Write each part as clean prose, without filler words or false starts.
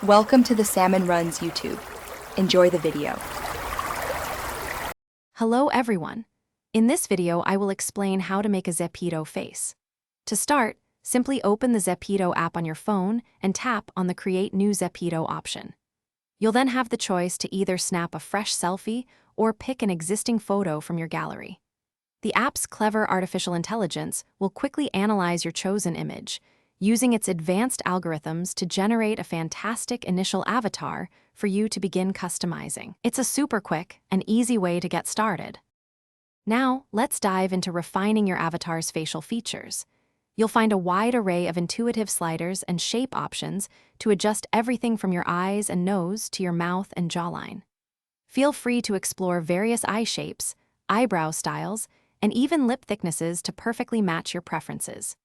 Welcome to the Salmon Runs YouTube. Enjoy the video. Hello everyone. In this video, I will explain how to make a Zepeto face. To start, simply open the Zepeto app on your phone and tap on the Create New Zepeto option. You'll then have the choice to either snap a fresh selfie or pick an existing photo from your gallery. The app's clever artificial intelligence will quickly analyze your chosen image, using its advanced algorithms to generate a fantastic initial avatar for you to begin customizing. It's a super quick and easy way to get started. Now, let's dive into refining your avatar's facial features. You'll find a wide array of intuitive sliders and shape options to adjust everything from your eyes and nose to your mouth and jawline. Feel free to explore various eye shapes, eyebrow styles, and even lip thicknesses to perfectly match your preferences.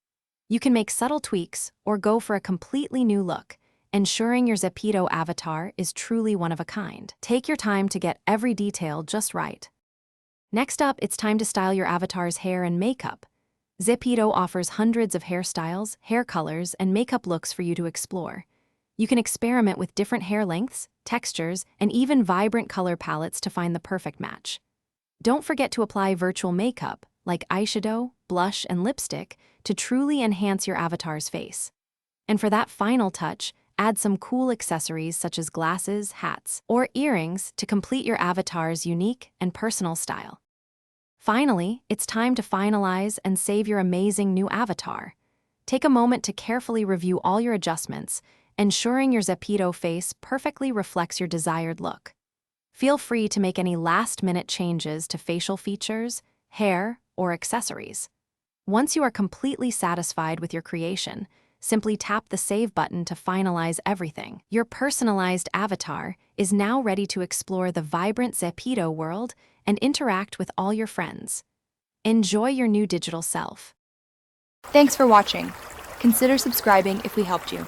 You can make subtle tweaks or go for a completely new look, ensuring your Zepeto avatar is truly one of a kind. Take your time to get every detail just right. Next up, it's time to style your avatar's hair and makeup. Zepeto offers hundreds of hairstyles, hair colors, and makeup looks for you to explore. You can experiment with different hair lengths, textures, and even vibrant color palettes to find the perfect match. Don't forget to apply virtual makeup, like eyeshadow, blush, and lipstick, to truly enhance your avatar's face. And for that final touch, add some cool accessories such as glasses, hats, or earrings to complete your avatar's unique and personal style. Finally, it's time to finalize and save your amazing new avatar. Take a moment to carefully review all your adjustments, ensuring your Zepeto face perfectly reflects your desired look. Feel free to make any last-minute changes to facial features, hair, or accessories. Once you are completely satisfied with your creation, simply tap the Save button to finalize everything. Your personalized avatar is now ready to explore the vibrant Zepeto world and interact with all your friends. Enjoy your new digital self. Thanks for watching. Consider subscribing if we helped you.